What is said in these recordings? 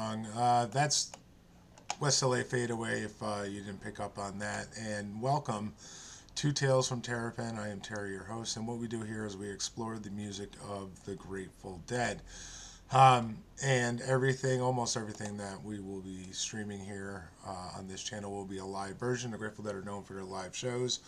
song. That's West LA Fadeaway, if you didn't pick up on that. And welcome to Tales from Terrapin. I am Terry, your host, and what we do here is we explore the music of the Grateful Dead. And everything, almost everything that we will be streaming here on this channel will be a live version. The Grateful Dead are known for their live shows,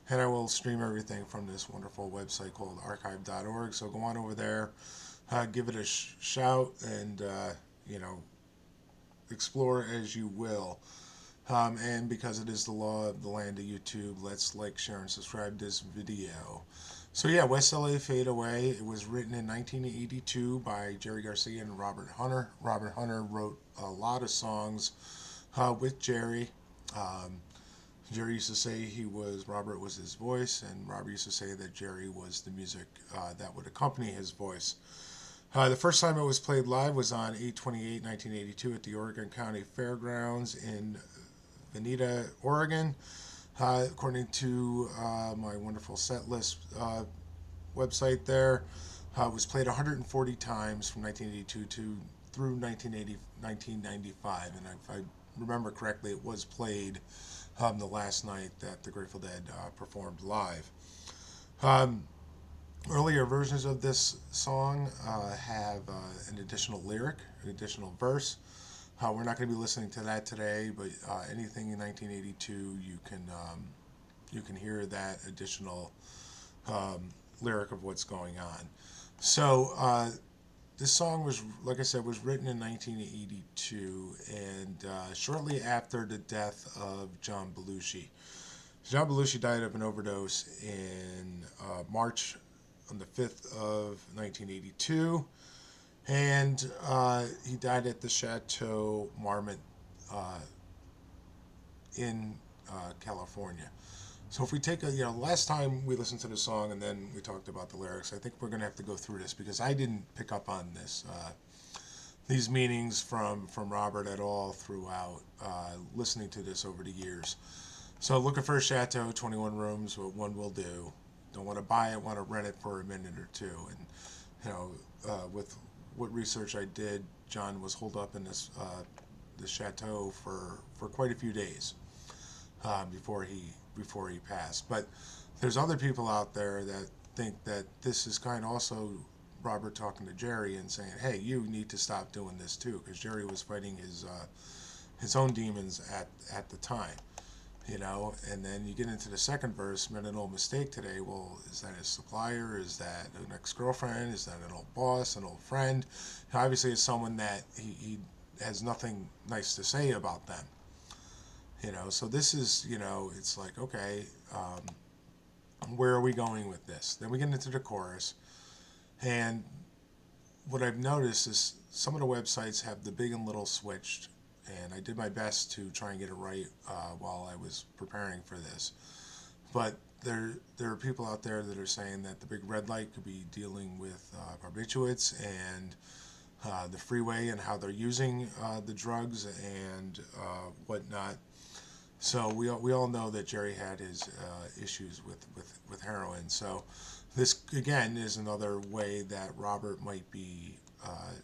and I will stream everything from this wonderful website called archive.org. So go on over there, give it a shout, and you know, explore as you will. And because it is the law of the land of YouTube, let's like, share, and subscribe this video. So yeah, West LA Fadeaway. It was written in 1982 by Jerry Garcia and Robert Hunter. Robert Hunter wrote a lot of songs with Jerry. Jerry used to say Robert was his voice, and Robert used to say that Jerry was the music that would accompany his voice. The first time it was played live was on 8/28/1982 at the Oregon County Fairgrounds in Veneta, Oregon. According to my wonderful set list website there, it was played 140 times from 1982 through 1995. And if I remember correctly, it was played the last night that the Grateful Dead performed live. Earlier versions of this song have an additional lyric, an additional verse. We're not going to be listening to that today, but anything in 1982, you can hear that additional lyric of what's going on. So this song was, like I said, was written in 1982, and shortly after the death of John Belushi. John Belushi died of an overdose in March on the 5th of 1982. And he died at the Chateau Marmont in California. So if we take last time we listened to the song and then we talked about the lyrics, I think we're going to have to go through this because I didn't pick up on these meanings from Robert at all throughout listening to this over the years. So looking for a chateau, 21 rooms, what one will do. Don't want to buy it, want to rent it for a minute or two. And, with what research I did, John was holed up in this chateau for quite a few days before he passed. But there's other people out there that think that this is kind of also Robert talking to Jerry and saying, "Hey, you need to stop doing this too," because Jerry was fighting his own demons at the time. And then you get into the second verse, made an old mistake today. Well, is that his supplier? Is that an ex-girlfriend? Is that an old boss, an old friend? Obviously, it's someone that he has nothing nice to say about them. So this is, it's like, okay, where are we going with this? Then we get into the chorus, and what I've noticed is some of the websites have the big and little switched. And I did my best to try and get it right while I was preparing for this. But there are people out there that are saying that the big red light could be dealing with barbiturates and the freeway and how they're using the drugs and whatnot. So we all know that Jerry had his issues with heroin. So this, again, is another way that Robert might be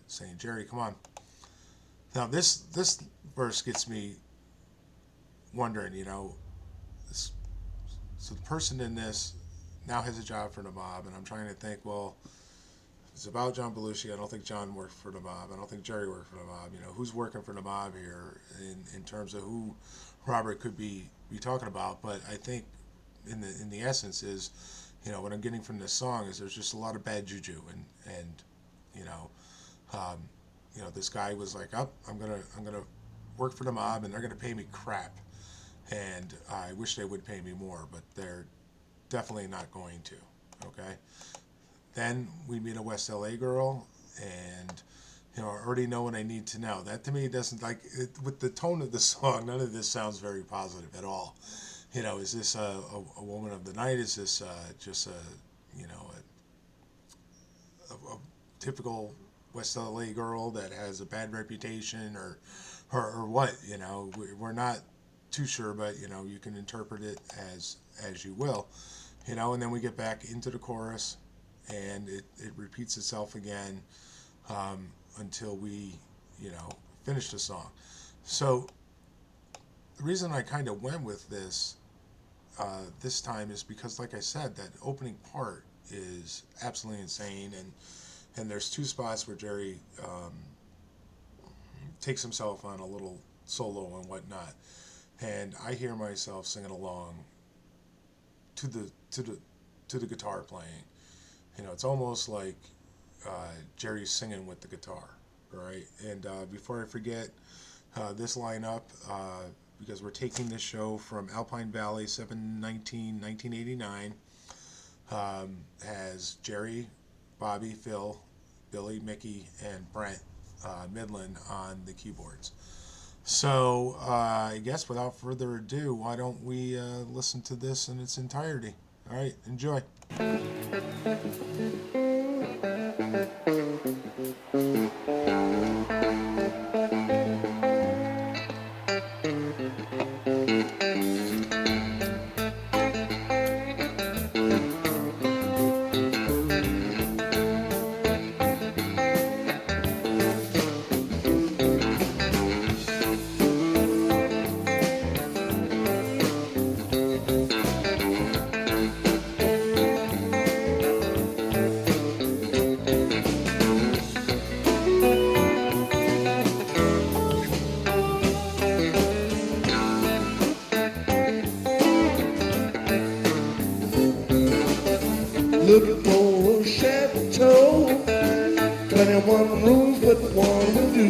saying, Jerry, come on. Now this verse gets me wondering, so the person in this now has a job for the mob, and I'm trying to think, well, it's about John Belushi. I don't think John worked for the mob. I don't think Jerry worked for the mob. Who's working for the mob here in terms of who Robert could be talking about? But I think in the essence is, what I'm getting from this song is there's just a lot of bad juju, and this guy was like, "Oh, I'm gonna work for the mob, and they're gonna pay me crap, and I wish they would pay me more, but they're definitely not going to." Okay. Then we meet a West LA girl, and I already know what I need to know. That to me doesn't with the tone of the song. None of this sounds very positive at all. Is this a woman of the night? Is this just a typical West LA girl that has a bad reputation, or what? We're not too sure, but you can interpret it as you will. And then we get back into the chorus, and it repeats itself again until we finish the song. So the reason I kind of went with this this time is because, like I said, that opening part is absolutely insane, and there's two spots where Jerry takes himself on a little solo and whatnot, and I hear myself singing along to the guitar playing. You know, it's almost like Jerry's singing with the guitar, right? And before I forget, this lineup, because we're taking this show from Alpine Valley, 7/19/1989, has Jerry, Bobby, Phil, Billy, Mickey, and Brent Midland on the keyboards. So I guess without further ado, why don't we listen to this in its entirety? All right, enjoy. Looking for a chateau, 21 rooms, but one will do.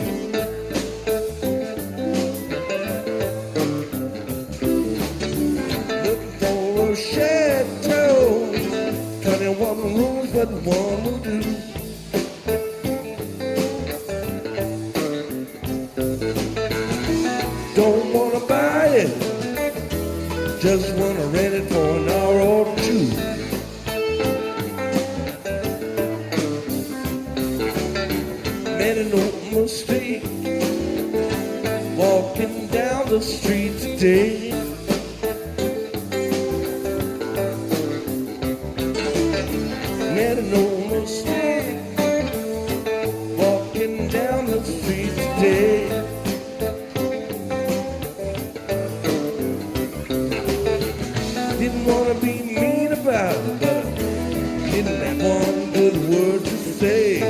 Looking for a chateau, 21 rooms, but one will do. Don't wanna buy it, just wanna rent it for an hour or two. Made no mistake, walking down the street today. Made no mistake, walking down the street today. Didn't want to be mean about it, but didn't have one good word to say.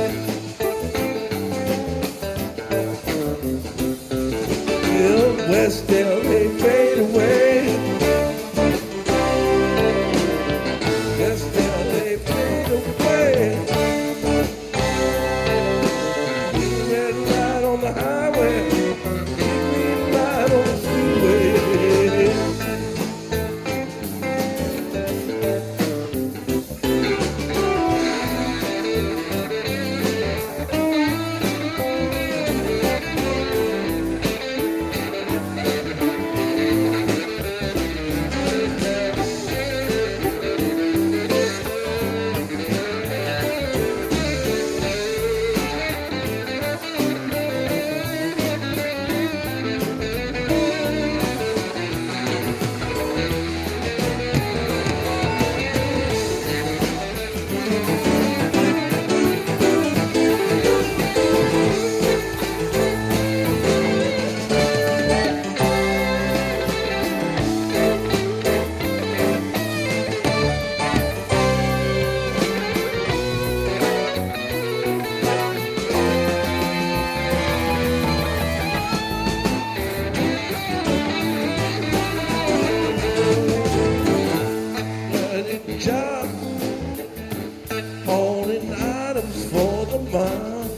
West LA Fadeaway. West LA Fadeaway. Red light on the highway, green light on the freeway. Job, hauling items for the mile.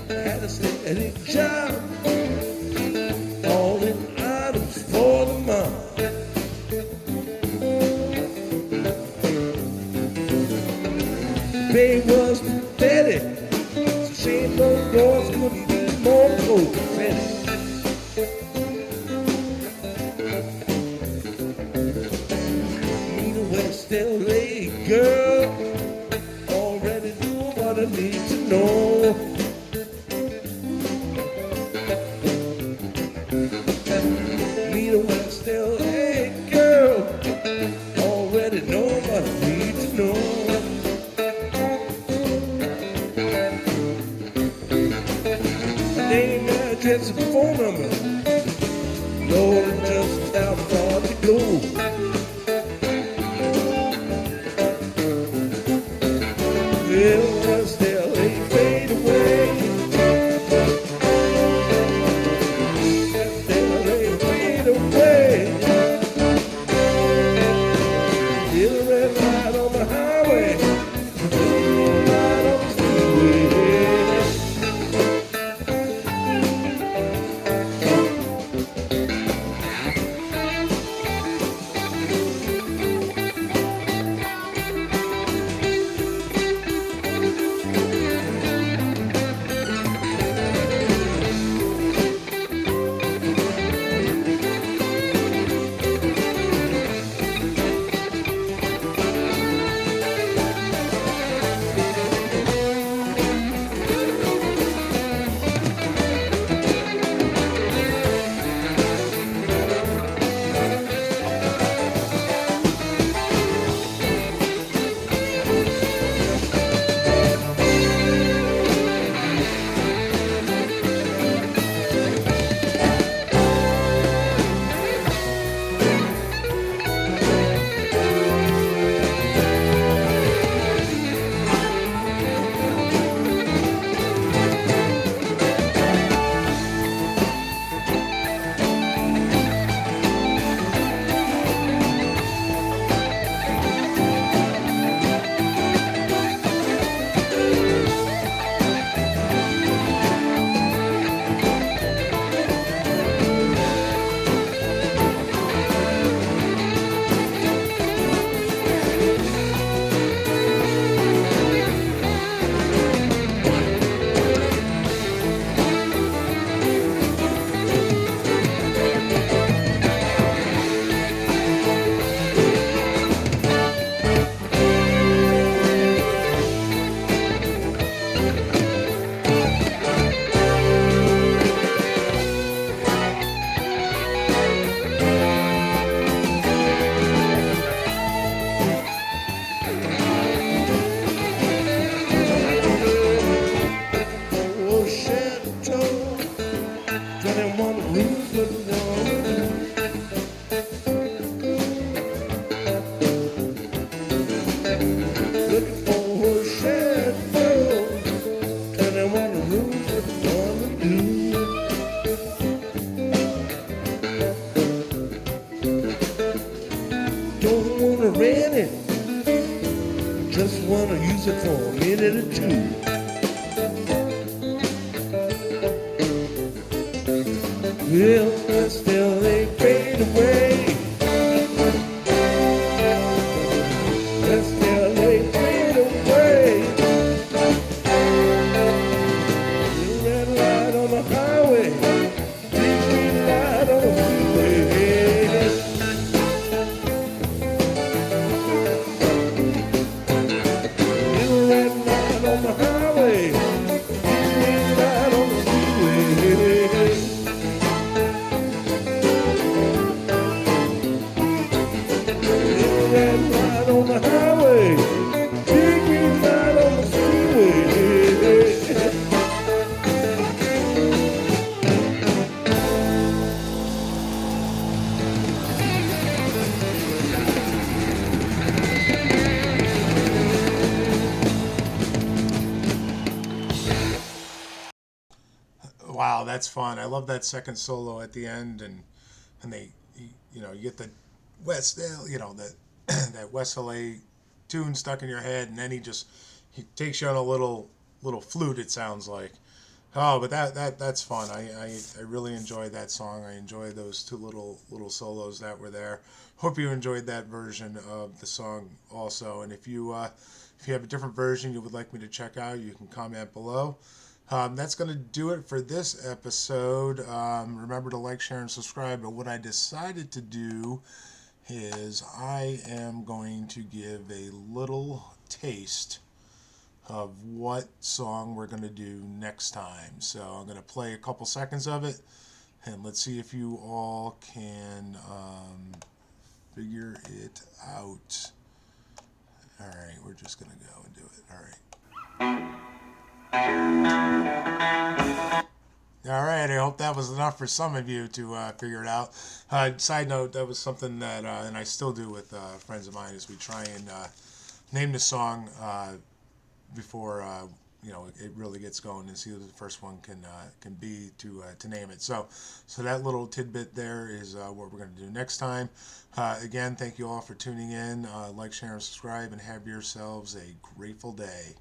Had a steady job, hauling items for the mile. Pay was pathetic, shame those doors couldn't be more copacetic. West LA girl, already knew what I need to know. Meet a West LA girl, already know what I need to know. miss it for a minute or two. Well, West LA Fadeaway. West LA Fadeaway. Little red light on the highway, big green light on the freeway. Little red light on the highway, big green light on the freeway. Little red light on the highway, big green light on the freeway. Wow, that's fun. I love that second solo at the end, and they, you know, you get the West L, you know, that that West LA tune stuck in your head, and then he takes you on a little flute. It sounds like. Oh, but that's fun. I really enjoyed that song. I enjoyed those two little solos that were there. Hope you enjoyed that version of the song also. And if you have a different version you would like me to check out, you can comment below. That's going to do it for this episode. Remember to like, share, and subscribe. But what I decided to do is I am going to give a little taste of what song we're going to do next time. So I'm going to play a couple seconds of it, and let's see if you all can figure it out. All right, we're just going to go and do it. All right. All right, I hope that was enough for some of you to figure it out. Side note, that was something that, and I still do with friends of mine, is we try and name the song before you know it really gets going, and see who the first one can be to name it. So that little tidbit there is what we're going to do next time. Again, thank you all for tuning in. Like, share, and subscribe, and have yourselves a grateful day.